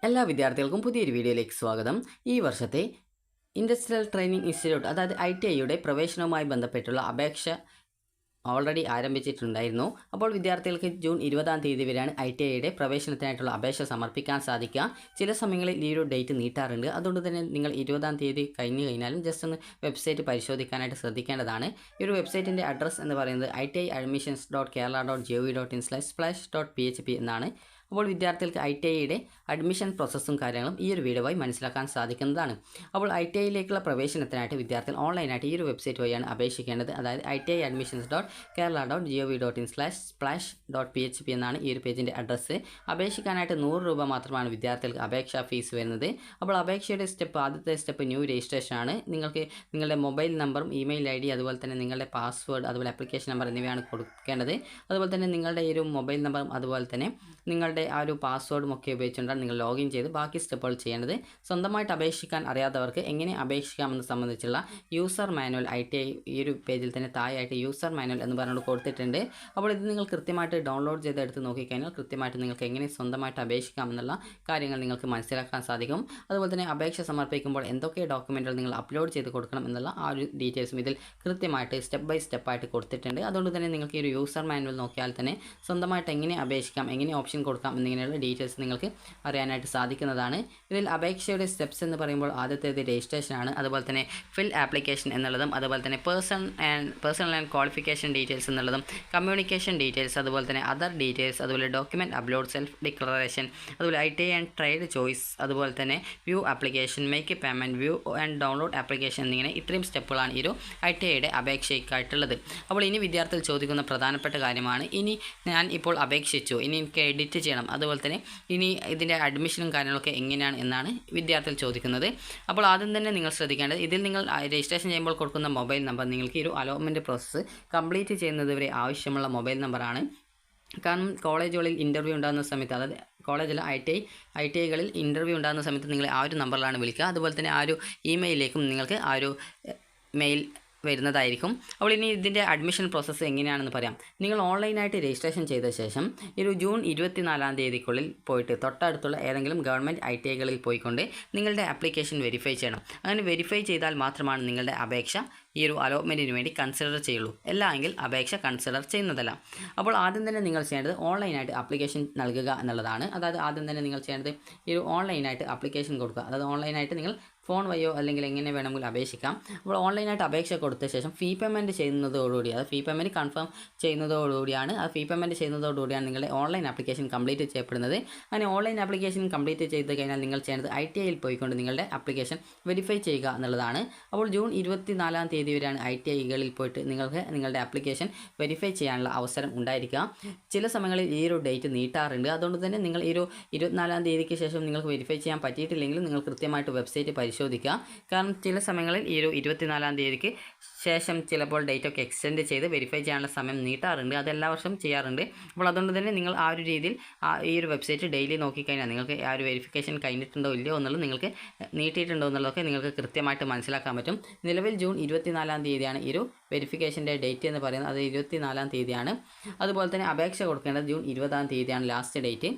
എല്ലാ വിദ്യാർത്ഥികൾക്കും പുതിയൊരു വീഡിയോയിലേക്ക് സ്വാഗതം. ഈ വർഷത്തെ ഇൻഡസ്ട്രിയൽ ട്രെയിനിങ് ഇൻസ്റ്റിറ്റ്യൂട്ട് അതായത് ITIയുടെ പ്രവേശനവുമായി ബന്ധപ്പെട്ടുള്ള അപേക്ഷ ഓൾറെഡി ആരംഭിച്ചിട്ടുണ്ടായിരുന്നു. അപ്പോൾ വിദ്യാർത്ഥികൾക്ക് ജൂൺ 20-ാം തീയതി വരെയാണ് ITIയുടെ പ്രവേശനത്തിനായിട്ടുള്ള അപേക്ഷ സമർപ്പിക്കാൻ സാധിക്കുക. ചില സമയങ്ങളിൽ ഈ ഒരു ഡേറ്റ് നീട്ടാറുണ്ട്. അതുകൊണ്ട് തന്നെ നിങ്ങൾ 20-ാം തീയതി കഴിഞ്ഞു കഴിഞ്ഞാലും ജസ്റ്റ് ഒന്ന് വെബ്സൈറ്റ് പരിശോധിക്കാനായിട്ട് ശ്രദ്ധിക്കേണ്ടതാണ്. ഈ ഒരു വെബ്സൈറ്റിൻ്റെ അഡ്രസ്സ് എന്ന് പറയുന്നത് itiadmissions.kerala.gov.in/splash.php എന്നാണ്. അപ്പോൾ വിദ്യാർത്ഥികൾക്ക് ITIയുടെ അഡ്മിഷൻ പ്രോസസ്സും കാര്യങ്ങളും ഈ ഒരു വീഡിയോയിൽ മനസ്സിലാക്കാൻ സാധിക്കുന്നതാണ്. അപ്പോൾ ITIയിലേക്കുള്ള പ്രവേശനത്തിനായിട്ട് വിദ്യാർത്ഥികൾ ഓൺലൈനായിട്ട് ഈ ഒരു വെബ്സൈറ്റ് വഴിയാണ് അപേക്ഷിക്കേണ്ടത്. അതായത് itiadmissions.kerala.gov.in/splash.php എന്നാണ് ഈ ഒരു പേജിൻ്റെ അഡ്രസ്സ്. അപേക്ഷിക്കാനായിട്ട് 100 രൂപ മാത്രമാണ് വിദ്യാർത്ഥികൾക്ക് അപേക്ഷാ ഫീസ് വരുന്നത്. അപ്പോൾ അപേക്ഷയുടെ ആദ്യത്തെ സ്റ്റെപ്പ് ന്യൂ രജിസ്ട്രേഷൻ ആണ്. നിങ്ങൾക്ക് നിങ്ങളുടെ മൊബൈൽ നമ്പറും ഇമെയിൽ ID അതുപോലെ തന്നെ നിങ്ങളുടെ പാസ്വേഡ് അതുപോലെ ആപ്ലിക്കേഷൻ നമ്പർ എന്നിവയാണ് കൊടുക്കേണ്ടത്. അതുപോലെ തന്നെ നിങ്ങളുടെ ഈ ഒരു മൊബൈൽ നമ്പറും അതുപോലെ തന്നെ നിങ്ങളുടെ ആ ഒരു പാസ്വേഡും ഒക്കെ ഉപയോഗിച്ചുകൊണ്ടാണ് നിങ്ങൾ ലോഗിൻ ചെയ്ത് ബാക്കി സ്റ്റെപ്പുകൾ ചെയ്യേണ്ടത്. സ്വന്തമായിട്ട് അപേക്ഷിക്കാൻ അറിയാത്തവർക്ക് എങ്ങനെ അപേക്ഷിക്കാമെന്ന് സംബന്ധിച്ചുള്ള യൂസർ മാനുവൽ ITI ഈ ഒരു പേജിൽ തന്നെ താഴെയായിട്ട് യൂസർ മാനുവൽ എന്ന് പറഞ്ഞുകൊണ്ട് കൊടുത്തിട്ടുണ്ട്. അപ്പോൾ ഇത് നിങ്ങൾ കൃത്യമായിട്ട് ഡൗൺലോഡ് ചെയ്തെടുത്ത് നോക്കിക്കഴിഞ്ഞാൽ കൃത്യമായിട്ട് നിങ്ങൾക്ക് എങ്ങനെ സ്വന്തമായിട്ട് അപേക്ഷിക്കാമെന്നുള്ള കാര്യങ്ങൾ നിങ്ങൾക്ക് മനസ്സിലാക്കാൻ സാധിക്കും. അതുപോലെ തന്നെ അപേക്ഷ സമർപ്പിക്കുമ്പോൾ എന്തൊക്കെ ഡോക്യുമെൻറ്റുകൾ നിങ്ങൾ അപ്ലോഡ് ചെയ്ത് കൊടുക്കണം എന്നുള്ള ആ ഒരു ഡീറ്റെയിൽസും ഇതിൽ കൃത്യമായിട്ട് സ്റ്റെപ്പ് ബൈ സ്റ്റെപ്പായിട്ട് കൊടുത്തിട്ടുണ്ട്. അതുകൊണ്ട് തന്നെ നിങ്ങൾക്ക് ഈ ഒരു യൂസർ മാനുവൽ നോക്കിയാൽ തന്നെ സ്വന്തമായിട്ട് എങ്ങനെ അപേക്ഷിക്കാം, എങ്ങനെ ഓപ്ഷൻ കൊടുക്കാം എന്നിങ്ങനെയുള്ള ഡീറ്റെയിൽസ് നിങ്ങൾക്ക് അറിയാനായിട്ട് സാധിക്കുന്നതാണ്. ഇതിൽ അപേക്ഷയുടെ സ്റ്റെപ്സ് എന്ന് പറയുമ്പോൾ ആദ്യത്തേത് രജിസ്ട്രേഷൻ ആണ്. അതുപോലെ തന്നെ ഫിൽ ആപ്ലിക്കേഷൻ എന്നുള്ളതും അതുപോലെ തന്നെ പേഴ്സണൽ ആൻഡ് ക്വാളിഫിക്കേഷൻ ഡീറ്റെയിൽസ് എന്നുള്ളതും കമ്മ്യൂണിക്കേഷൻ ഡീറ്റെയിൽസ് അതുപോലെ തന്നെ അതർ ഡീറ്റെയിൽസ് അതുപോലെ ഡോക്യുമെൻറ്റ് അപ്ലോഡ് സെൽഫ് ഡിക്ലറേഷൻ അതുപോലെ ITI ആൻഡ് ട്രേഡ് ചോയ്സ് അതുപോലെ തന്നെ view application make payment view and download application എന്നിങ്ങനെ ഇത്രയും സ്റ്റെപ്പുകളാണ് ഈ ഒരു ITIയുടെ അപേക്ഷയ്ക്കായിട്ടുള്ളത്. അപ്പോൾ ഇനി വിദ്യാർത്ഥികൾ ചോദിക്കുന്ന പ്രധാനപ്പെട്ട കാര്യമാണ്, ഇനി ഞാൻ ഇപ്പോൾ അപേക്ഷിച്ചു, ഇനി എനിക്ക് എഡിറ്റ് ചെയ്യണം, അതുപോലെ തന്നെ ഇനി ഇതിൻ്റെ അഡ്മിഷനും കാര്യങ്ങളൊക്കെ എങ്ങനെയാണ് എന്നാണ് വിദ്യാർത്ഥികൾ ചോദിക്കുന്നത്. അപ്പോൾ ആദ്യം തന്നെ നിങ്ങൾ ശ്രദ്ധിക്കേണ്ടത്, ഇതിൽ നിങ്ങൾ രജിസ്ട്രേഷൻ ചെയ്യുമ്പോൾ കൊടുക്കുന്ന മൊബൈൽ നമ്പർ നിങ്ങൾക്ക് ഈ ഒരു അലോട്ട്മെൻറ്റ് പ്രോസസ്സ് കംപ്ലീറ്റ് ചെയ്യുന്നത് വരെ ആവശ്യമുള്ള മൊബൈൽ നമ്പറാണ്. കാരണം കോളേജുകളിൽ ഇൻ്റർവ്യൂ ഉണ്ടാകുന്ന സമയത്ത്, അതായത് കോളേജിൽ ITIകളിൽ ഇൻ്റർവ്യൂ ഉണ്ടാകുന്ന സമയത്ത് നിങ്ങൾ ആ ഒരു നമ്പറിലാണ് വിളിക്കുക. അതുപോലെ തന്നെ ആ ഒരു ഇമെയിലേക്കും നിങ്ങൾക്ക് ആ ഒരു മെയിൽ വരുന്നതായിരിക്കും. അപ്പോൾ ഇനി ഇതിൻ്റെ അഡ്മിഷൻ പ്രോസസ്സ് എങ്ങനെയാണെന്ന് പറയാം. നിങ്ങൾ ഓൺലൈനായിട്ട് രജിസ്ട്രേഷൻ ചെയ്ത ശേഷം ഒരു ജൂൺ 24-ാം തീയതിക്കുള്ളിൽ പോയിട്ട് തൊട്ടടുത്തുള്ള ഏതെങ്കിലും ഗവൺമെൻറ് ITIകളിൽ പോയിക്കൊണ്ട് നിങ്ങളുടെ ആപ്ലിക്കേഷൻ വെരിഫൈ ചെയ്യണം. അങ്ങനെ വെരിഫൈ ചെയ്താൽ മാത്രമാണ് നിങ്ങളുടെ അപേക്ഷ ഈ ഒരു അലോട്ട്മെൻറ്റിന് വേണ്ടി കൺസിഡർ ചെയ്യുള്ളൂ. അല്ല എങ്കിൽ അപേക്ഷ കൺസിഡർ ചെയ്യുന്നതല്ല. അപ്പോൾ ആദ്യം തന്നെ നിങ്ങൾ ചെയ്യേണ്ടത് ഓൺലൈനായിട്ട് ആപ്ലിക്കേഷൻ നൽകുക എന്നുള്ളതാണ്. അതായത് ആദ്യം തന്നെ നിങ്ങൾ ചെയ്യേണ്ടത് ഈ ഒരു ഓൺലൈനായിട്ട് ആപ്ലിക്കേഷൻ കൊടുക്കുക. അതായത് ഓൺലൈനായിട്ട് നിങ്ങൾ ഫോൺ വഴിയോ അല്ലെങ്കിൽ എങ്ങനെ വേണമെങ്കിലും അപേക്ഷിക്കാം. അപ്പോൾ ഓൺലൈനായിട്ട് അപേക്ഷ കൊടുത്ത ശേഷം ഫീ പേയ്മെൻറ്റ് ചെയ്യുന്നതോടുകൂടി, അത് ഫീ പേയ്മെൻറ്റ് കൺഫേം ചെയ്യുന്നതോടുകൂടിയാണ് നിങ്ങളുടെ ഓൺലൈൻ ആപ്ലിക്കേഷൻ കംപ്ലീറ്റ് ചെയ്യപ്പെടുന്നത്. അങ്ങനെ ഓൺലൈൻ ആപ്ലിക്കേഷൻ കംപ്ലീറ്റ് ചെയ്ത് കഴിഞ്ഞാൽ നിങ്ങൾ ചെയ്യേണ്ടത് ITIയിൽ പോയിക്കൊണ്ട് നിങ്ങളുടെ ആപ്ലിക്കേഷൻ വെരിഫൈ ചെയ്യുക എന്നുള്ളതാണ്. അപ്പോൾ ജൂൺ 24-ാം തീയതി വരെയാണ് ITIകളിൽ പോയിട്ട് നിങ്ങൾക്ക് നിങ്ങളുടെ ആപ്ലിക്കേഷൻ വെരിഫൈ ചെയ്യാനുള്ള അവസരം ഉണ്ടായിരിക്കുക. ചില സമയങ്ങളിൽ ഈ ഒരു ഡേറ്റ് നീട്ടാറുണ്ട്. അതുകൊണ്ട് തന്നെ നിങ്ങൾ ഈ ഒരു 24-ാം തീയതിക്ക് ശേഷം നിങ്ങൾക്ക് വെരിഫൈ ചെയ്യാൻ പറ്റിയിട്ടില്ലെങ്കിൽ നിങ്ങൾ കൃത്യമായിട്ട് വെബ്സൈറ്റ് പരിശോധിക്കുക. കാരണം ചില സമയങ്ങളിൽ ഈ ഒരു 24-ാം തീയതിക്ക് ശേഷം ചിലപ്പോൾ ഡേറ്റ് ഒക്കെ എക്സ്റ്റെൻഡ് ചെയ്ത് വെരിഫൈ ചെയ്യാനുള്ള സമയം നീട്ടാറുണ്ട്. അത് എല്ലാ വർഷവും ചെയ്യാറുണ്ട്. അപ്പോൾ അതുകൊണ്ട് തന്നെ നിങ്ങൾ ആ ഒരു രീതിയിൽ ഈ ഒരു വെബ്സൈറ്റ് ഡെയിലി നോക്കിക്കഴിഞ്ഞാൽ നിങ്ങൾക്ക് ആ ഒരു വെരിഫിക്കേഷൻ കഴിഞ്ഞിട്ടുണ്ടോ ഇല്ലയോ എന്നുള്ളത്, നിങ്ങൾക്ക് നീട്ടിയിട്ടുണ്ടോ എന്നുള്ളതൊക്കെ നിങ്ങൾക്ക് കൃത്യമായിട്ട് മനസ്സിലാക്കാൻ പറ്റും. നിലവിൽ ജൂൺ 24-ാം തീയതിയാണ് ഈ ഒരു വെരിഫിക്കേഷൻ്റെ ഡേറ്റ് എന്ന് പറയുന്നത്. അത് 24-ാം തീയതിയാണ്. അതുപോലെ തന്നെ അപേക്ഷ കൊടുക്കേണ്ടത് ജൂൺ 20-ാം തീയതിയാണ് ലാസ്റ്റ് ഡേറ്റ്.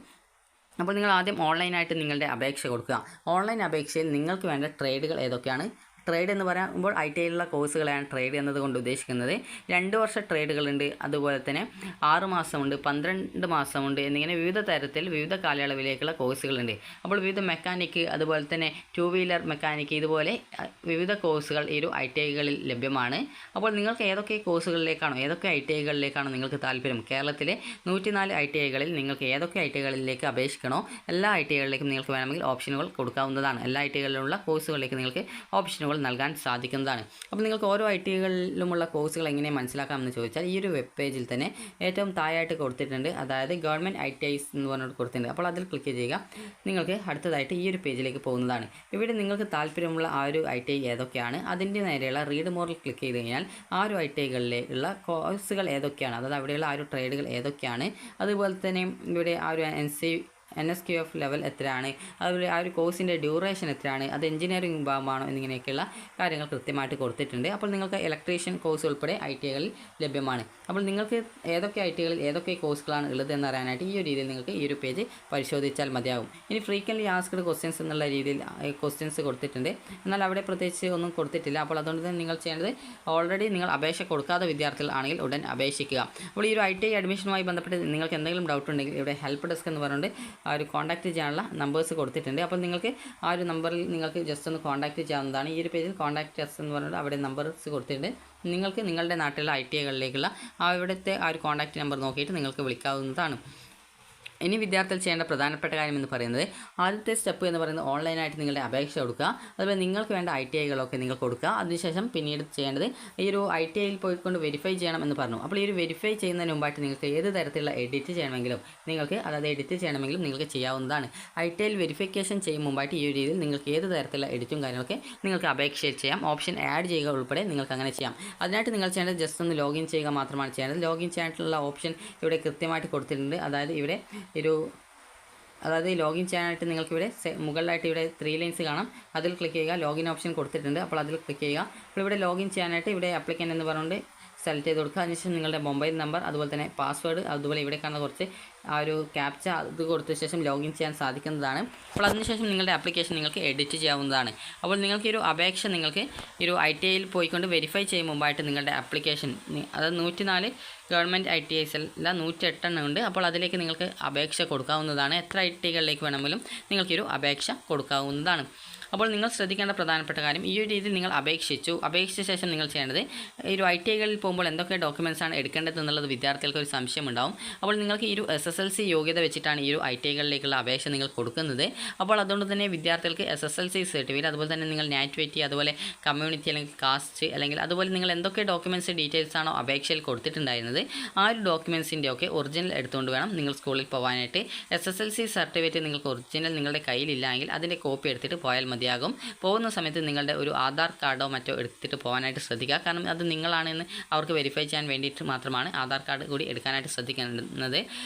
അപ്പോൾ നിങ്ങൾ ആദ്യം ഓൺലൈനായിട്ട് നിങ്ങളുടെ അപേക്ഷ കൊടുക്കുക. ഓൺലൈൻ അപേക്ഷയിൽ നിങ്ങൾക്ക് വേണ്ട ട്രേഡുകൾ ഏതൊക്കെയാണ്? ട്രേഡ് എന്ന് പറയുമ്പോൾ ITIയിലുള്ള കോഴ്സുകളെയാണ് ട്രേഡ് എന്നതുകൊണ്ട് ഉദ്ദേശിക്കുന്നത്. 2 വർഷ ട്രേഡുകളുണ്ട്, അതുപോലെ തന്നെ 6 മാസമുണ്ട്, 12 മാസമുണ്ട് എന്നിങ്ങനെ വിവിധ തരത്തിൽ വിവിധ കാലയളവിലേക്കുള്ള കോഴ്സുകളുണ്ട്. അപ്പോൾ വിവിധ മെക്കാനിക്ക് അതുപോലെ തന്നെ 2 വീലർ മെക്കാനിക്ക് ഇതുപോലെ വിവിധ കോഴ്സുകൾ ഈ ഒരു ITIകളിൽ ലഭ്യമാണ്. അപ്പോൾ നിങ്ങൾക്ക് ഏതൊക്കെ ITIകളിലേക്കാണോ നിങ്ങൾക്ക് താല്പര്യം, കേരളത്തിലെ 104 ITIകളിൽ നിങ്ങൾക്ക് ഏതൊക്കെ ITIകളിലേക്ക് അപേക്ഷിക്കണോ എല്ലാ ITIകളിലേക്കും നിങ്ങൾക്ക് വേണമെങ്കിൽ ഓപ്ഷനുകൾ കൊടുക്കാവുന്നതാണ്. എല്ലാ ITIകളിലുള്ള കോഴ്സുകളിലേക്ക് നിങ്ങൾക്ക് ഓപ്ഷനുകൾ നൽകാൻ സാധിക്കുന്നതാണ്. അപ്പോൾ നിങ്ങൾക്ക് ഓരോ ITIകളിലുമുള്ള കോഴ്സുകൾ എങ്ങനെ മനസ്സിലാക്കാമെന്ന് ചോദിച്ചാൽ ഈ ഒരു വെബ് പേജിൽ തന്നെ ഏറ്റവും താഴെയായിട്ട് കൊടുത്തിട്ടുണ്ട്. അതായത് ഗവൺമെൻറ് ITIs എന്ന് പറഞ്ഞിട്ട് കൊടുത്തിട്ടുണ്ട്. അപ്പോൾ അതിൽ ക്ലിക്ക് ചെയ്യുക. നിങ്ങൾക്ക് അടുത്തതായിട്ട് ഈ ഒരു പേജിലേക്ക് പോകുന്നതാണ്. ഇവിടെ നിങ്ങൾക്ക് താല്പര്യമുള്ള ആ ഒരു ITI ഏതൊക്കെയാണ്, അതിൻ്റെ നേരെയുള്ള റീഡ് മോറിൽ ക്ലിക്ക് ചെയ്ത് കഴിഞ്ഞാൽ ആ ഒരു ITIകളിലുള്ള കോഴ്സുകൾ ഏതൊക്കെയാണ്, അതായത് അവിടെയുള്ള ആ ഒരു ട്രേഡുകൾ ഏതൊക്കെയാണ്, അതുപോലെ തന്നെ ഇവിടെ ആ ഒരു NSQF ലെവൽ എത്രയാണ്, അതുപോലെ ആ ഒരു കോഴ്സിൻ്റെ ഡ്യൂറേഷൻ എത്രയാണ്, അത് എഞ്ചിനീയറിംഗ് വിഭാഗമാണോ എന്നിങ്ങനെയൊക്കെയുള്ള കാര്യങ്ങൾ കൃത്യമായിട്ട് കൊടുത്തിട്ടുണ്ട്. അപ്പോൾ നിങ്ങൾക്ക് ഇലക്ട്രീഷ്യൻ കോഴ്സ് ഉൾപ്പെടെ ITIകളിൽ ലഭ്യമാണ്. അപ്പോൾ നിങ്ങൾക്ക് ഏതൊക്കെ ഐറ്റികളിൽ ഏതൊക്കെ കോഴ്സുകളാണ് ഉള്ളത് എന്നറിയാനായിട്ട് ഈ ഒരു രീതിയിൽ നിങ്ങൾക്ക് ഈ ഒരു പേജ് പരിശോധിച്ചാൽ മതിയാകും. ഇനി ഫ്രീക്വൻ്റ്ലി ആസ്ക്ഡ് ക്വസ്റ്റ്യൻസ് എന്നുള്ള രീതിയിൽ ക്വസ്റ്റ്യൻസ് കൊടുത്തിട്ടുണ്ട്, എന്നാൽ അവിടെ പ്രത്യേകിച്ച് ഒന്നും കൊടുത്തിട്ടില്ല. അപ്പോൾ അതുകൊണ്ട് തന്നെ നിങ്ങൾ ചെയ്യേണ്ടത് ഓൾറെഡി നിങ്ങൾ അപേക്ഷ കൊടുക്കാത്ത വിദ്യാർത്ഥികൾ ആണെങ്കിൽ ഉടൻ അപേക്ഷിക്കുക. അപ്പോൾ ഈ ഒരു ITI അഡ്മിഷനുമായി ബന്ധപ്പെട്ട് നിങ്ങൾക്ക് എന്തെങ്കിലും ഡൗട്ട് ഉണ്ടെങ്കിൽ ഇവിടെ ഹെൽപ്പ് ഡെസ്ക് എന്ന് പറഞ്ഞുകൊണ്ട് ആ ഒരു കോൺടാക്റ്റ് ചെയ്യാനുള്ള നമ്പേഴ്സ് കൊടുത്തിട്ടുണ്ട്. അപ്പോൾ നിങ്ങൾക്ക് ആ ഒരു നമ്പറിൽ നിങ്ങൾക്ക് ജസ്റ്റ് ഒന്ന് കോൺടാക്റ്റ് ചെയ്യാവുന്നതാണ്. ഈ ഒരു പേജിൽ കോൺടാക്റ്റ് അസ് എന്ന് പറഞ്ഞിട്ട് അവിടെ നമ്പേഴ്സ് കൊടുത്തിട്ടുണ്ട്. നിങ്ങൾക്ക് നിങ്ങളുടെ നാട്ടിലുള്ള ITIകളിലേക്കുള്ള അവിടുത്തെ ആ ഒരു കോൺടാക്റ്റ് നമ്പർ നോക്കിയിട്ട് നിങ്ങൾക്ക് വിളിക്കാവുന്നതാണ്. ഇനി വിദ്യാർത്ഥികൾ ചെയ്യേണ്ട പ്രധാനപ്പെട്ട കാര്യം എന്ന് പറയുന്നത് ആദ്യത്തെ സ്റ്റെപ്പ് എന്ന് പറയുന്നത് ഓൺലൈനായിട്ട് നിങ്ങളുടെ അപേക്ഷ കൊടുക്കുക. അതുപോലെ നിങ്ങൾക്ക് വേണ്ട ITIകളൊക്കെ നിങ്ങൾ കൊടുക്കുക. അതിനുശേഷം പിന്നീട് ചെയ്യേണ്ടത് ഈ ഒരു ITIയിൽ പോയിക്കൊണ്ട് വെരിഫൈ ചെയ്യണം എന്ന് പറഞ്ഞു. അപ്പോൾ ഈ ഒരു വെരിഫൈ ചെയ്യുന്നതിന് മുമ്പായിട്ട് നിങ്ങൾക്ക് ഏത് തരത്തിലുള്ള എഡിറ്റ് ചെയ്യണമെങ്കിലും നിങ്ങൾക്ക് ചെയ്യാവുന്നതാണ്. ITIയിൽ വെരിഫിക്കേഷൻ ചെയ്യും മുമ്പായിട്ട് ഈ ഒരു രീതിയിൽ നിങ്ങൾക്ക് ഏത് തരത്തിലുള്ള എഡിറ്റും കാര്യങ്ങളൊക്കെ നിങ്ങൾക്ക് അപേക്ഷയിൽ ചെയ്യാം. ഓപ്ഷൻ ആഡ് ചെയ്യുക ഉൾപ്പെടെ നിങ്ങൾക്ക് അങ്ങനെ ചെയ്യാം. അതിനായിട്ട് നിങ്ങൾ ചെയ്യേണ്ടത് ജസ്റ്റ് ഒന്ന് ലോഗിൻ ചെയ്യുക മാത്രമാണ് ചെയ്യേണ്ടത്. ലോഗിൻ ചെയ്യാനായിട്ടുള്ള ഓപ്ഷൻ ഇവിടെ കൃത്യമായിട്ട് കൊടുത്തിട്ടുണ്ട്. അതായത് ലോഗിൻ ചെയ്യാനായിട്ട് നിങ്ങൾക്കിവിടെ മുകളിലായിട്ട് ഇവിടെ 3 ലൈൻസ് കാണാം. അതിൽ ക്ലിക്ക് ചെയ്യുക. ലോഗിൻ ഓപ്ഷൻ കൊടുത്തിട്ടുണ്ട്, അപ്പോൾ അതിൽ ക്ലിക്ക് ചെയ്യുക. അപ്പോൾ ഇവിടെ ലോഗിൻ ചെയ്യാനായിട്ട് ഇവിടെ അപ്ലിക്കൻ്റ് എന്ന് പറഞ്ഞുകൊണ്ട് സെലക്ട് ചെയ്ത് കൊടുക്കുക. അതിനുശേഷം നിങ്ങളുടെ മൊബൈൽ നമ്പർ, അതുപോലെ തന്നെ പാസ്വേഡ്, അതുപോലെ ഇവിടെ കാണുന്ന കുറച്ച് ആ ഒരു ക്യാപ്ച അത് കൊടുത്ത ശേഷം ലോഗിൻ ചെയ്യാൻ സാധിക്കുന്നതാണ്. അപ്പോൾ അതിനുശേഷം നിങ്ങളുടെ ആപ്ലിക്കേഷൻ നിങ്ങൾക്ക് എഡിറ്റ് ചെയ്യാവുന്നതാണ്. അപ്പോൾ നിങ്ങൾക്ക് ഒരു അപേക്ഷ നിങ്ങൾക്ക് ഒരു ITIയിൽ പോയിക്കൊണ്ട് വെരിഫൈ ചെയ്യും മുമ്പായിട്ട് നിങ്ങളുടെ ആപ്ലിക്കേഷൻ, അതായത് 104 ഗവൺമെൻറ് ITIs അല്ല 108 ഉണ്ട്. അപ്പോൾ അതിലേക്ക് നിങ്ങൾക്ക് അപേക്ഷ കൊടുക്കാവുന്നതാണ്. എത്ര ITIകളിലേക്ക് വേണമെങ്കിലും നിങ്ങൾക്കൊരു അപേക്ഷ കൊടുക്കാവുന്നതാണ്. അപ്പോൾ നിങ്ങൾ ശ്രദ്ധിക്കേണ്ട പ്രധാനപ്പെട്ട കാര്യം, ഈ ഒരു രീതിയിൽ നിങ്ങൾ അപേക്ഷിച്ച ശേഷം നിങ്ങൾ ചെയ്യേണ്ടത് ഈ ഒരു ITIകളിൽ പോകുമ്പോൾ എന്തൊക്കെ ഡോക്യുമെൻറ്റ്സ് ആണ് എടുക്കേണ്ടത് എന്നുള്ളത് വിദ്യാർത്ഥികൾക്ക് ഒരു സംശയം ഉണ്ടാവും. അപ്പോൾ നിങ്ങൾക്ക് ഈ ഒരു SSLC യോഗ്യത വെച്ചിട്ടാണ് ഈ ഒരു ITIകളിലേക്കുള്ള അപേക്ഷ നിങ്ങൾ കൊടുക്കുന്നത്. അപ്പോൾ അതുകൊണ്ട് തന്നെ വിദ്യാർത്ഥികൾക്ക് SSLC സർട്ടിഫിക്കറ്റ്, അതുപോലെ തന്നെ നിങ്ങൾ നാറ്റിവിറ്റി, അതുപോലെ കമ്മ്യൂണിറ്റി അല്ലെങ്കിൽ കാസ്റ്റ്, അല്ലെങ്കിൽ അതുപോലെ നിങ്ങൾ എന്തൊക്കെ ഡോക്യുമെൻറ്റ്സ് ഡീറ്റെയിൽസ് ആണോ അപേക്ഷയിൽ കൊടുത്തിട്ടുണ്ടായിരുന്നത് ആ ഒരു ഡോക്യുമെൻറ്റ്സിൻ്റെ ഒക്കെ ഒറിജിനൽ എടുത്തുകൊണ്ട് വേണം നിങ്ങൾ സ്കൂളിൽ പോകാനായിട്ട്. SSLC സർട്ടിഫിക്കറ്റ് നിങ്ങൾക്ക് ഒറിജിനൽ നിങ്ങളുടെ കയ്യിലില്ലെങ്കിൽ അതിൻ്റെ കോപ്പി എടുത്തിട്ട് പോയാൽ മതിയാകും. പോകുന്ന സമയത്ത് നിങ്ങളുടെ ഒരു ആധാർ കാർഡോ മറ്റോ എടുത്തിട്ട് പോകാനായിട്ട് ശ്രദ്ധിക്കുക. കാരണം അത് നിങ്ങളാണെന്ന് അവർക്ക് വെരിഫൈ ചെയ്യാൻ വേണ്ടിയിട്ട് മാത്രമാണ് ആധാർ കാർഡ് കൂടി എടുക്കാനായിട്ട് ശ്രദ്ധിക്കുന്നത്.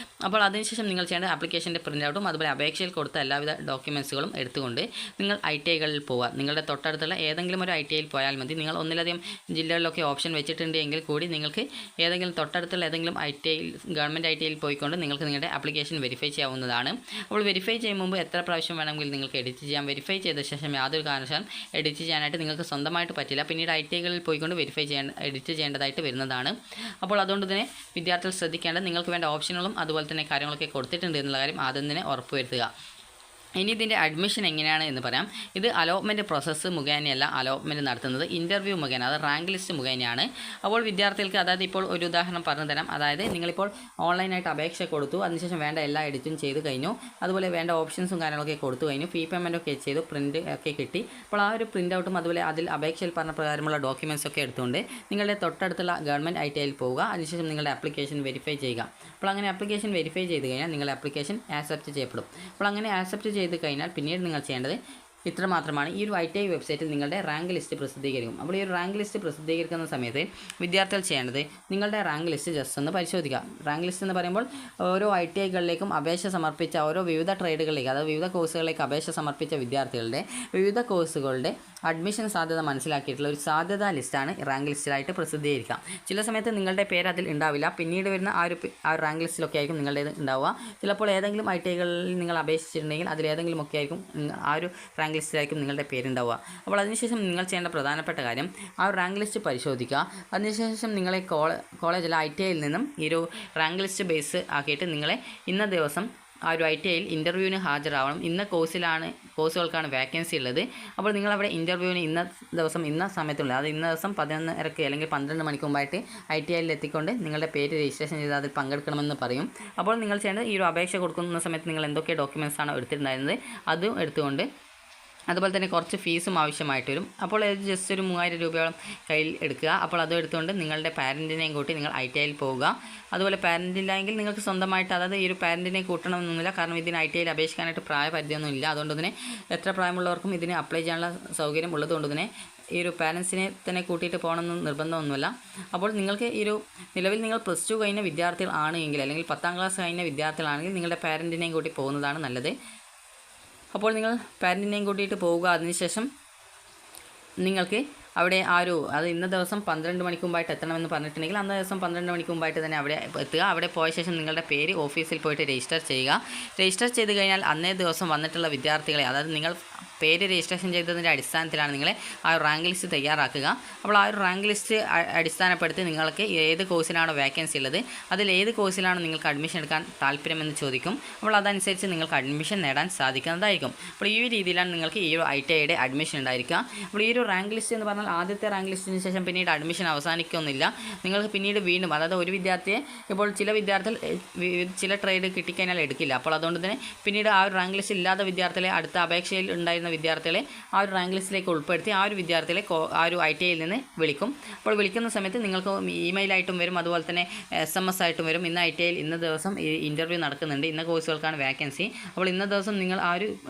അപ്പോൾ അതിനുശേഷം നിങ്ങൾ ചെയ്യേണ്ട ആപ്ലിക്കേഷൻ്റെ പ്രിൻ്റ് ഔട്ടും അതുപോലെ അപേക്ഷയിൽ കൊടുത്ത എല്ലാവിധ ഡോക്യുമെൻറ്റ്സുകളും എടുത്തുകൊണ്ട് നിങ്ങൾ ITIകളിൽ പോവുക. നിങ്ങളുടെ തൊട്ടടുത്തുള്ള ഏതെങ്കിലും ഒരു ITIയിൽ പോയാൽ മതി. നിങ്ങൾ ഒന്നിലധികം ജില്ലകളിലൊക്കെ ഓപ്ഷൻ വെച്ചിട്ടുണ്ട് എങ്കിൽ കൂടി നിങ്ങൾക്ക് ഏതെങ്കിലും തൊട്ടടുത്തുള്ള ഏതെങ്കിലും ITIയിൽ ഗവൺമെൻറ് ITIയിൽ പോയിക്കൊണ്ട് നിങ്ങൾക്ക് നിങ്ങളുടെ ആപ്ലിക്കേഷൻ വെരിഫൈ ചെയ്യാവുന്നതാണ്. അപ്പോൾ വെരിഫൈ ചെയ്യും മുമ്പ് എത്ര പ്രാവശ്യം വേണമെങ്കിൽ നിങ്ങൾക്ക് എഡിറ്റ് ചെയ്യാം. വെരിഫൈ ചെയ്ത ശേഷം യാതൊരു കാരണവശാലും എഡിറ്റ് ചെയ്യാനായിട്ട് നിങ്ങൾക്ക് സ്വന്തമായിട്ട് പറ്റില്ല. പിന്നീട് ITIകളിൽ പോയിക്കൊണ്ട് എഡിറ്റ് ചെയ്യേണ്ടതായിട്ട് വരുന്നതാണ്. അപ്പോൾ അതുകൊണ്ട് തന്നെ വിദ്യാർത്ഥികൾ ശ്രദ്ധിക്കേണ്ടത് നിങ്ങൾക്ക് വേണ്ട ഓപ്ഷനുകളും അതുപോലെ തന്നെ കാര്യങ്ങളൊക്കെ കൊടുത്തിട്ടുണ്ട് എന്നുള്ള കാര്യം ആദ്യം തന്നെ ഉറപ്പുവരുത്തുക. ഇനി ഇതിൻ്റെ അഡ്മിഷൻ എങ്ങനെയാണ് എന്ന് പറയാം. ഇത് അലോട്ട്മെൻറ്റ് പ്രോസസ്സ് മുഖേനയല്ല അലോട്ട്മെൻറ്റ് നടത്തുന്നത്, ഇൻ്റർവ്യൂ മുഖേന, അത് റാങ്ക് ലിസ്റ്റ് മുഖേനയാണ്. അപ്പോൾ വിദ്യാർത്ഥികൾക്ക്, അതായത് ഇപ്പോൾ ഒരു ഉദാഹരണം പറഞ്ഞു തരാം. അതായത് നിങ്ങളിപ്പോൾ ഓൺലൈനായിട്ട് അപേക്ഷ കൊടുത്തു, അതിനുശേഷം വേണ്ട എല്ലാ എഡിറ്റും ചെയ്ത് കഴിഞ്ഞു, അതുപോലെ വേണ്ട ഓപ്ഷൻസും കാര്യങ്ങളൊക്കെ കൊടുത്തു കഴിഞ്ഞു, ഫീ പേയ്മെൻ്റ് ഒക്കെ ചെയ്തു, പ്രിൻ്റ് ഒക്കെ കിട്ടി. അപ്പോൾ ആ ഒരു പ്രിൻ്റ് ഔട്ടും അതുപോലെ അതിൽ അപേക്ഷയിൽ പറഞ്ഞ പ്രകാരമുള്ള ഡോക്യുമെൻറ്റ്സ് ഒക്കെ എടുത്തുകൊണ്ട് നിങ്ങളുടെ തൊട്ടടുത്തുള്ള ഗവൺമെൻറ് ITIയിൽ പോവുക. അതിനുശേഷം നിങ്ങളുടെ ആപ്ലിക്കേഷൻ വെരിഫൈ ചെയ്യുക. അപ്പോൾ അങ്ങനെ ആപ്ലിക്കേഷൻ വെരിഫൈ ചെയ്ത് കഴിഞ്ഞാൽ നിങ്ങളുടെ ആപ്ലിക്കേഷൻ ആക്സെപ്റ്റ് ചെയ്യപ്പെടും. അപ്പോൾ അങ്ങനെ ആക്സെപ്റ്റ് ചെയ്ത് കഴിഞ്ഞാൽ പിന്നീട് നിങ്ങൾ ചെയ്യേണ്ടത് ഇത്ര മാത്രമാണ്. ഈ ഒരു ITI വെബ്സൈറ്റിൽ നിങ്ങളുടെ റാങ്ക് ലിസ്റ്റ് പ്രസിദ്ധീകരിക്കും. അപ്പോൾ ഈ ഒരു റാങ്ക് ലിസ്റ്റ് പ്രസിദ്ധീകരിക്കുന്ന സമയത്ത് വിദ്യാർത്ഥികൾ ചെയ്യേണ്ടത് നിങ്ങളുടെ റാങ്ക് ലിസ്റ്റ് ജസ്റ്റ് ഒന്ന് പരിശോധിക്കുക. റാങ്ക് ലിസ്റ്റ് എന്ന് പറയുമ്പോൾ ഓരോ ITIകളിലേക്കും അപേക്ഷ സമർപ്പിച്ച ഓരോ വിവിധ ട്രേഡുകളിലേക്ക്, അതായത് വിവിധ കോഴ്സുകളിലേക്ക് അപേക്ഷ സമർപ്പിച്ച വിദ്യാർത്ഥികളുടെ വിവിധ കോഴ്സുകളുടെ അഡ്മിഷൻ സാധ്യത മനസ്സിലാക്കിയിട്ടുള്ള ഒരു സാധ്യതാ ലിസ്റ്റാണ് റാങ്ക് ലിസ്റ്റിലായിട്ട് പ്രസിദ്ധീകരിക്കുക. ചില സമയത്ത് നിങ്ങളുടെ പേര് അതിൽ ഉണ്ടാവില്ല, പിന്നീട് വരുന്ന ആ ഒരു റാങ്ക് ലിസ്റ്റിലൊക്കെ ആയിരിക്കും നിങ്ങളുടേത് ഉണ്ടാവുക. ചിലപ്പോൾ ഏതെങ്കിലും ITIകളിൽ നിങ്ങൾ അപേക്ഷിച്ചിട്ടുണ്ടെങ്കിൽ അതിലേതെങ്കിലും ഒക്കെ ആയിരിക്കും ആ ഒരു റാങ്ക് ലിസ്റ്റിലായിരിക്കും നിങ്ങളുടെ പേരുണ്ടാവുക. അപ്പോൾ അതിനുശേഷം നിങ്ങൾ ചെയ്യേണ്ട പ്രധാനപ്പെട്ട കാര്യം ആ റാങ്ക് ലിസ്റ്റ് പരിശോധിക്കുക. അതിനുശേഷം നിങ്ങളെ കോളേജിലെ ITIയിൽ നിന്നും ഈ ഒരു റാങ്ക് ലിസ്റ്റ് ബേസ് ആക്കിയിട്ട് നിങ്ങളെ ഇന്ന ദിവസം ആ ഒരു ITIയിൽ ഇൻ്റർവ്യൂവിന് ഹാജരാവണം. ഇന്ന കോഴ്സുകൾക്കാണ് വേക്കൻസി ഉള്ളത്. അപ്പോൾ നിങ്ങളവിടെ ഇൻ്റർവ്യൂവിന് ഇന്ന ദിവസം ഇന്ന സമയത്തുള്ള, അത് ഇന്ന ദിവസം 11:30 അല്ലെങ്കിൽ 12 മണിക്ക് മുമ്പായിട്ട് ITIയിൽ എത്തിക്കൊണ്ട് നിങ്ങളുടെ പേര് രജിസ്ട്രേഷൻ ചെയ്ത് അതിൽ പങ്കെടുക്കണമെന്ന് പറയും. അപ്പോൾ നിങ്ങൾ ചെയ്യേണ്ടത് ഈ ഒരു അപേക്ഷ കൊടുക്കുന്ന സമയത്ത് നിങ്ങൾ എന്തൊക്കെ ഡോക്യുമെൻറ്റ്സ് ആണോ എടുത്തിട്ടുണ്ടായിരുന്നത് അതും എടുത്തുകൊണ്ട്, അതുപോലെ തന്നെ കുറച്ച് ഫീസും ആവശ്യമായിട്ട് വരും. അപ്പോൾ ഇത് ജസ്റ്റ് ഒരു 3000 രൂപയോളം കയ്യിൽ എടുക്കുക. അപ്പോൾ അതും എടുത്തുകൊണ്ട് നിങ്ങളുടെ പാരൻറ്റിനെയും കൂട്ടി നിങ്ങൾ ITIയിൽ പോവുക. അതുപോലെ പാരൻ്റ് ഇല്ലെങ്കിൽ നിങ്ങൾക്ക് സ്വന്തമായിട്ട്, അതായത് ഈ ഒരു പാരൻറ്റിനെ കൂട്ടണമെന്നൊന്നുമില്ല, കാരണം ഇതിന് ITIയിൽ അപേക്ഷിക്കാനായിട്ട് പ്രായപരിധിയൊന്നും ഇല്ല. അതുകൊണ്ട് തന്നെ എത്ര പ്രായമുള്ളവർക്കും ഇതിന് അപ്ലൈ ചെയ്യാനുള്ള സൗകര്യം ഉള്ളതുകൊണ്ട് തന്നെ ഈ ഒരു പാരൻസിനെ തന്നെ കൂട്ടിയിട്ട് പോകണമെന്ന് നിർബന്ധമൊന്നുമില്ല. അപ്പോൾ നിങ്ങൾക്ക് ഈ ഒരു നിലവിൽ നിങ്ങൾ +2 കഴിഞ്ഞ വിദ്യാർത്ഥികൾ ആണെങ്കിൽ, അല്ലെങ്കിൽ 10ാം ക്ലാസ് കഴിഞ്ഞ വിദ്യാർത്ഥികളാണെങ്കിൽ നിങ്ങളുടെ പാരൻറ്റിനെയും കൂട്ടി പോകുന്നതാണ് നല്ലത്. അപ്പോൾ നിങ്ങൾ പാരൻറ്റിനെയും കൂട്ടിയിട്ട് പോവുക. അതിനുശേഷം നിങ്ങൾക്ക് അവിടെ അത് ഇന്ന ദിവസം 12 മണിക്ക് മുമ്പായിട്ട് എത്തണമെന്ന് പറഞ്ഞിട്ടുണ്ടെങ്കിൽ അന്ന ദിവസം 12 മണിക്ക് മുമ്പായിട്ട് തന്നെ അവിടെ എത്തുക. അവിടെ പോയ ശേഷം നിങ്ങളുടെ പേര് ഓഫീസിൽ പോയിട്ട് രജിസ്റ്റർ ചെയ്യുക. രജിസ്റ്റർ ചെയ്ത് കഴിഞ്ഞാൽ അന്നേ ദിവസം വന്നിട്ടുള്ള വിദ്യാർത്ഥികളെ, അതായത് നിങ്ങൾ പേര് രജിസ്ട്രേഷൻ ചെയ്തതിൻ്റെ അടിസ്ഥാനത്തിലാണ് നിങ്ങളെ ആ ഒരു റാങ്ക് ലിസ്റ്റ് തയ്യാറാക്കുക. അപ്പോൾ ആ ഒരു റാങ്ക് ലിസ്റ്റ് അടിസ്ഥാനപ്പെടുത്തി നിങ്ങൾക്ക് ഏത് കോഴ്സിനാണോ വേക്കൻസി ഉള്ളത് അതിൽ ഏത് കോഴ്സിലാണ് നിങ്ങൾക്ക് അഡ്മിഷൻ എടുക്കാൻ താല്പര്യമെന്ന് ചോദിക്കും. അപ്പോൾ അതനുസരിച്ച് നിങ്ങൾക്ക് അഡ്മിഷൻ നേടാൻ സാധിക്കുന്നതായിരിക്കും. അപ്പോൾ ഈ രീതിയിലാണ് നിങ്ങൾക്ക് ഈ ഒരു ITIയുടെ അഡ്മിഷൻ ഉണ്ടായിരിക്കുക. അപ്പോൾ ഈ ഒരു റാങ്ക് ലിസ്റ്റ് എന്ന് പറഞ്ഞാൽ ആദ്യത്തെ റാങ്ക് ലിസ്റ്റിന് ശേഷം പിന്നീട് അഡ്മിഷൻ അവസാനിക്കൊന്നുമില്ല. നിങ്ങൾക്ക് പിന്നീട് വീണ്ടും, അതായത് ഒരു വിദ്യാർത്ഥിയെ ഇപ്പോൾ ചില വിദ്യാർത്ഥികൾ ചില ട്രേഡ് കിട്ടിക്കഴിഞ്ഞാൽ എടുക്കില്ല. അപ്പോൾ അതുകൊണ്ട് തന്നെ പിന്നീട് ആ ഒരു റാങ്ക് ലിസ്റ്റ് ഇല്ലാത്ത വിദ്യാർത്ഥികളെ അടുത്ത അപേക്ഷയിൽ ഉണ്ടായിരുന്ന വിദ്യാർത്ഥികളെ ആ ഒരു റാങ്ക് ലിസ്റ്റിലേക്ക് ഉൾപ്പെടുത്തി ആ ഒരു വിദ്യാർത്ഥികളെ ആ ഒരു ITIയിൽ നിന്ന് വിളിക്കും. അപ്പോൾ വിളിക്കുന്ന സമയത്ത് നിങ്ങൾക്ക് ഇമെയിലായിട്ടും വരും, അതുപോലെ തന്നെ SMS ആയിട്ടും വരും. ഇന്ന് ITIയിൽ ഇന്ന ദിവസം ഈ ഇൻ്റർവ്യൂ നടക്കുന്നുണ്ട്, ഇന്ന കോഴ്സുകൾക്കാണ് വേക്കൻസി. അപ്പോൾ ഇന്ന ദിവസം നിങ്ങൾ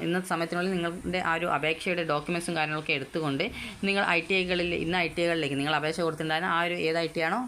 ഇന്ന സമയത്തിനുള്ളിൽ നിങ്ങളുടെ ആ ഒരു അപേക്ഷയുടെ ഡോക്യുമെൻറ്റ്സും കാര്യങ്ങളൊക്കെ എടുത്തുകൊണ്ട് നിങ്ങൾ ഇന്ന ITIകളിലേക്ക് നിങ്ങൾ അപേക്ഷ കൊടുത്തിട്ടുണ്ടായിരുന്ന ആ ഒരു ഏത് IT ആണോ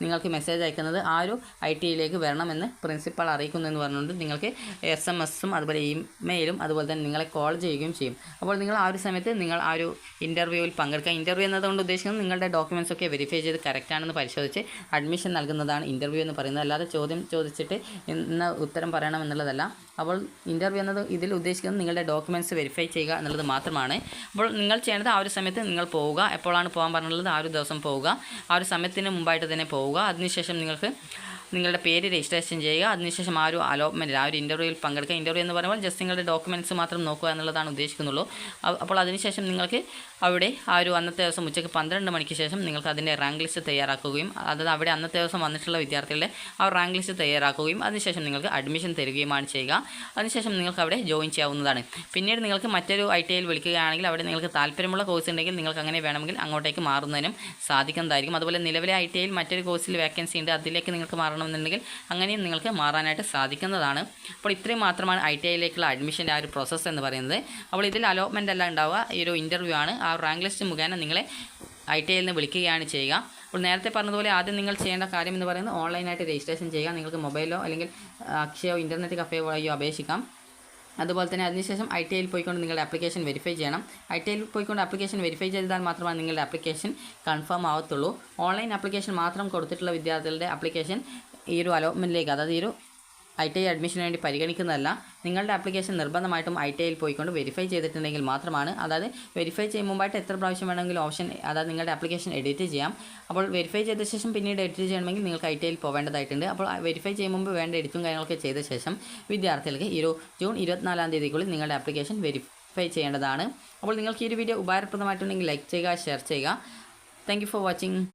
നിങ്ങൾക്ക് മെസ്സേജ് അയക്കുന്നത് ആ ഒരു ITIയിലേക്ക് വരണമെന്ന് പ്രിൻസിപ്പൾ അറിയിക്കുന്നു എന്ന് പറഞ്ഞുകൊണ്ട് നിങ്ങൾക്ക് SMS-ഉം അതുപോലെ ഇമെയിലും അതുപോലെ തന്നെ നിങ്ങളെ കോൾ ചെയ്യുകയും ചെയ്യും. അപ്പോൾ നിങ്ങൾ ആ ഒരു സമയത്ത് നിങ്ങൾ ആ ഒരു ഇൻ്റർവ്യൂവിൽ പങ്കെടുക്കുക. ഇൻ്റർവ്യൂ എന്നതുകൊണ്ട് ഉദ്ദേശിക്കുന്നത് നിങ്ങളുടെ ഡോക്യുമെൻറ്റ്സ് ഒക്കെ വെരിഫൈ ചെയ്ത് കറക്റ്റാണെന്ന് പരിശോധിച്ച് അഡ്മിഷൻ നൽകുന്നതാണ് ഇൻ്റർവ്യൂ എന്ന് പറയുന്നത്. അല്ലാതെ ചോദ്യം ചോദിച്ചിട്ട് ഇന്ന ഉത്തരം പറയണം എന്നുള്ളതല്ല. അപ്പോൾ ഇൻ്റർവ്യൂ എന്നത് ഇതിൽ ഉദ്ദേശിക്കുന്നത് നിങ്ങളുടെ ഡോക്യുമെൻറ്റ്സ് വെരിഫൈ ചെയ്യുക എന്നുള്ളത് മാത്രമാണ്. അപ്പോൾ നിങ്ങൾ ചെയ്യേണ്ടത് ആ ഒരു സമയത്ത് നിങ്ങൾ പോവുക. എപ്പോഴാണ് പോകാൻ പറഞ്ഞിട്ടുള്ളത് ആ ഒരു ദിവസം പോവുക, ആ ഒരു സമയത്തിന് മുമ്പായിട്ട് തന്നെ പോവുക. അതിനുശേഷം നിങ്ങൾക്ക് നിങ്ങളുടെ പേര് രജിസ്ട്രേഷൻ ചെയ്യുക. അതിനുശേഷം ആ ഒരു അലോട്ട്മെൻറ്റിൽ ആ ഒരു ഇൻ്റർവ്യൂവിൽ പങ്കെടുക്കുക. ഇൻ്റർവ്യൂ എന്ന് പറയുമ്പോൾ ജസ്റ്റ് നിങ്ങളുടെ ഡോക്യുമെൻറ്റ്സ് മാത്രം നോക്കുക എന്നുള്ളതാണ് ഉദ്ദേശിക്കുന്നുള്ളൂ. അപ്പോൾ അതിനുശേഷം നിങ്ങൾക്ക് അവിടെ ആ ഒരു അന്നത്തെ ദിവസം ഉച്ചയ്ക്ക് 12 മണിക്ക് ശേഷം നിങ്ങൾക്ക് അതിൻ്റെ റാങ്ക് ലിസ്റ്റ് തയ്യാറാക്കുകയും അതായത് അവിടെ അന്നത്തെ ദിവസം വന്നിട്ടുള്ള വിദ്യാർത്ഥികളുടെ ആ റാങ്ക് ലിസ്റ്റ് തയ്യാറാക്കുകയും അതിനുശേഷം നിങ്ങൾക്ക് അഡ്മിഷൻ തരികയുമാണ് ചെയ്യുക. അതിനുശേഷം നിങ്ങൾക്ക് അവിടെ ജോയിൻ ചെയ്യാവുന്നതാണ്. പിന്നീട് നിങ്ങൾക്ക് മറ്റൊരു ITIയിൽ വിളിക്കുകയാണെങ്കിൽ അവിടെ നിങ്ങൾക്ക് താല്പര്യമുള്ള കോഴ്സ് ഉണ്ടെങ്കിൽ നിങ്ങൾക്ക് അങ്ങനെ വേണമെങ്കിൽ അങ്ങോട്ടേക്ക് മാറുന്നതിനും സാധിക്കുന്നതായിരിക്കും. അതുപോലെ നിലവിലെ ITIയിൽ മറ്റൊരു കോഴ്സിൽ വേക്കൻസി ഉണ്ട്, അതിലേക്ക് നിങ്ങൾക്ക് മാറണമെന്നുണ്ടെങ്കിൽ അങ്ങനെയും നിങ്ങൾക്ക് മാറാനായിട്ട് സാധിക്കുന്നതാണ്. അപ്പോൾ ഇത്രയും മാത്രമാണ് ITIയിലേക്കുള്ള അഡ്മിഷൻ്റെ ആ ഒരു പ്രോസസ്സ് എന്ന് പറയുന്നത്. അപ്പോൾ ഇതിൽ അലോട്ട്മെൻ്റ് അല്ല ഉണ്ടാവുക, ഈ ഒരു ഇൻ്റർവ്യൂ ആണ്. ആ റാങ്ക് ലിസ്റ്റ് മുഖേന നിങ്ങളെ ITIയിൽ നിന്ന് വിളിക്കുകയാണ് ചെയ്യുക. അപ്പോൾ നേരത്തെ പറഞ്ഞതുപോലെ ആദ്യം നിങ്ങൾ ചെയ്യേണ്ട കാര്യം എന്ന് പറയുന്നത് ഓൺലൈനായിട്ട് രജിസ്ട്രേഷൻ ചെയ്യുക. നിങ്ങൾക്ക് മൊബൈലോ അല്ലെങ്കിൽ അക്ഷയോ ഇൻ്റർനെറ്റ് കഫേ വഴിയോ അപേക്ഷിക്കാം. അതുപോലെ തന്നെ അതിനുശേഷം ITIയിൽ പോയിക്കൊണ്ട് നിങ്ങളുടെ ആപ്ലിക്കേഷൻ വെരിഫൈ ചെയ്യണം. ITIയിൽ പോയിക്കൊണ്ട് ആപ്ലിക്കേഷൻ വെരിഫൈ ചെയ്താൽ മാത്രമാണ് നിങ്ങളുടെ ആപ്ലിക്കേഷൻ കൺഫേം ആവത്തുള്ളൂ. ഓൺലൈൻ ആപ്ലിക്കേഷൻ മാത്രം കൊടുത്തിട്ടുള്ള വിദ്യാർത്ഥികളുടെ ആപ്ലിക്കേഷൻ ഈ ഒരു അലോട്ട്മെൻറ്റിലേക്ക്, അതായത് ഈ ഒരു ITI അഡ്മിഷന് വേണ്ടി പരിഗണിക്കുന്നതല്ല. നിങ്ങളുടെ ആപ്ലിക്കേഷൻ നിർബന്ധമായിട്ടും ITIയിൽ പോയിക്കൊണ്ട് വെരിഫൈ ചെയ്തിട്ടുണ്ടെങ്കിൽ മാത്രമാണ്. അതായത് വെരിഫൈ ചെയ്യുമ്പോഴായിട്ട് എത്ര പ്രാവശ്യം വേണമെങ്കിലും ഓപ്ഷൻ, അതായത് നിങ്ങളുടെ ആപ്ലിക്കേഷൻ എഡിറ്റ് ചെയ്യാം. അപ്പോൾ വെരിഫൈ ചെയ്ത ശേഷം പിന്നീട് എഡിറ്റ് ചെയ്യണമെങ്കിൽ നിങ്ങൾക്ക് ITIയിൽ പോവേണ്ടതായിട്ടുണ്ട്. അപ്പോൾ വെരിഫൈ ചെയ്യുമ്പോൾ വേണ്ട എഡിറ്റും കാര്യങ്ങളൊക്കെ ചെയ്ത ശേഷം വിദ്യാർത്ഥികൾക്ക് ഈ ഒരു ജൂൺ 24-ാം തീയതിക്കുള്ളിൽ നിങ്ങളുടെ ആപ്ലിക്കേഷൻ വെരിഫൈ ചെയ്യേണ്ടതാണ്. അപ്പോൾ നിങ്ങൾക്ക് ഈ ഒരു വീഡിയോ ഉപകാരപ്രദമായിട്ടുണ്ടെങ്കിൽ ലൈക്ക് ചെയ്യുക, ഷെയർ ചെയ്യുക. Thank you for watching.